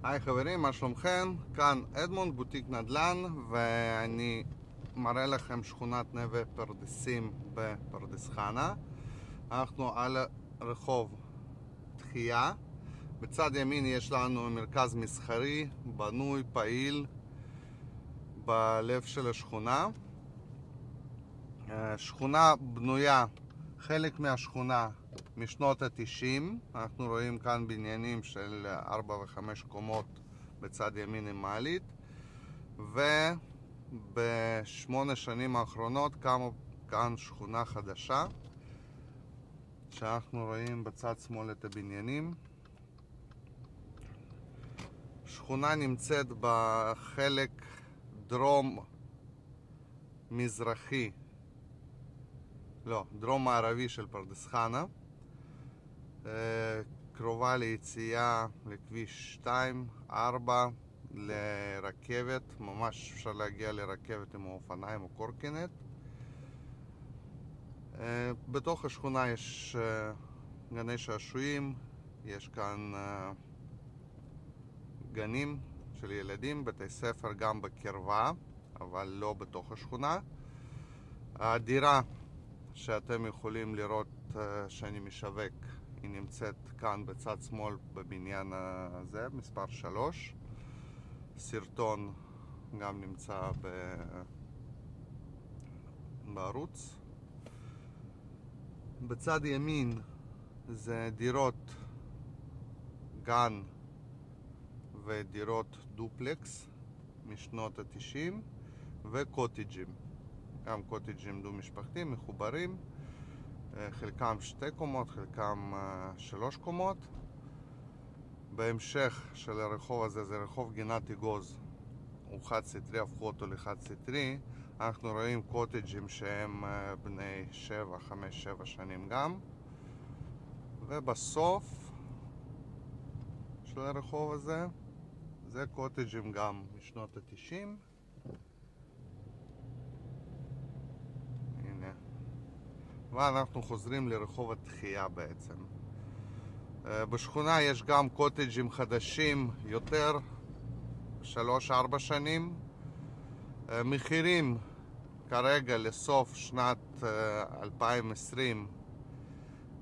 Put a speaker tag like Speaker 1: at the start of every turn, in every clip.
Speaker 1: היי חברים, מה שלומכם? כאן אדמונד, בוטיק נדל"ן, ואני מראה לכם שכונת נווה פרדסים בפרדס חנה. אנחנו על רחוב תחייה. בצד ימין יש לנו מרכז מסחרי, בנוי, פעיל, בלב של השכונה. שכונה בנויה, חלק מהשכונה משנות ה-90. אנחנו רואים כאן בניינים של 4 ו-5 קומות בצד ימין עם מעלית, וב8 שנים האחרונות קמה כאן שכונה חדשה, שאנחנו רואים בצד שמאל את הבניינים. שכונה נמצאת בחלק דרום מזרחי, דרום מערבי של פרדס חנה, קרובה ליציאה לכביש 2-4, לרכבת, ממש אפשר להגיע לרכבת עם האופניים או קורקינט. בתוך השכונה יש גני שעשועים, יש כאן גנים של ילדים, בתי ספר גם בקרבה, אבל לא בתוך השכונה. הדירה שאתם יכולים לראות שאני משווק, היא נמצאת כאן בצד שמאל בבניין הזה, מספר 3. סרטון גם נמצא בערוץ. בצד ימין זה דירות גן ודירות דופלקס משנות ה-90 וקוטג'ים, גם קוטג'ים דו משפחתיים מחוברים, חלקם 2 קומות, חלקם 3 קומות. בהמשך של הרחוב הזה, זה רחוב גינת אגוז, הוא חד סטרי, הפכו אותו לחד סטרי. אנחנו רואים קוטג'ים שהם בני 5-7 שנים גם. ובסוף של הרחוב הזה זה קוטג'ים גם משנות ה-90. הנה, ואנחנו חוזרים לרחוב התחייה בעצם. בשכונה יש גם קוטג'ים חדשים יותר, 3-4 שנים. מחירים כרגע לסוף שנת 2020,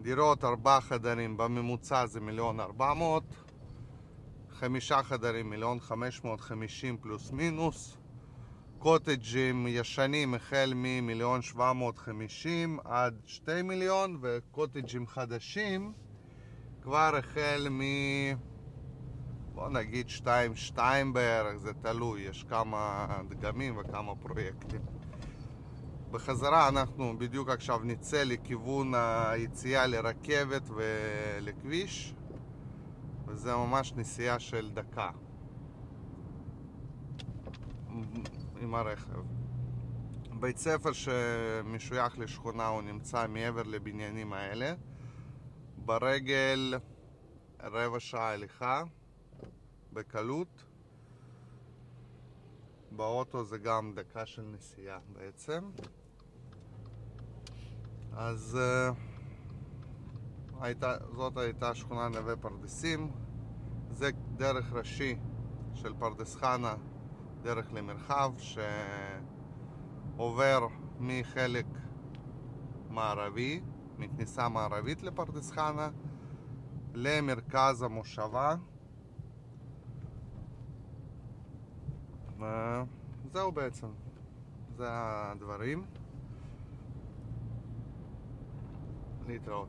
Speaker 1: דירות 4 חדרים בממוצע זה 1,400,000, 5 חדרים 1,550,000 פלוס מינוס. קוטג'ים ישנים החל מ1,750,000 עד 2 מיליון, וקוטג'ים חדשים כבר החל בוא נגיד 2.2 בערך, זה תלוי, יש כמה דגמים וכמה פרויקטים. בחזרה אנחנו בדיוק עכשיו נצא לכיוון היציאה לרכבת ולכביש, וזה ממש נסיעה של דקה עם הרכב. בית ספר שמשוייך לשכונה הוא נמצא מעבר לבניינים האלה, ברגל רבע שעה הליכה בקלות. באוטו זה גם דקה של נסיעה בעצם. אז זאת הייתה שכונה נווה פרדסים. זה דרך ראשי של פרדס חנה, דרך למרחב, שעובר מחלק מערבי, מכניסה מערבית לפרדס חנה, למרכז המושבה. זהו בעצם, זה הדברים. להתראות.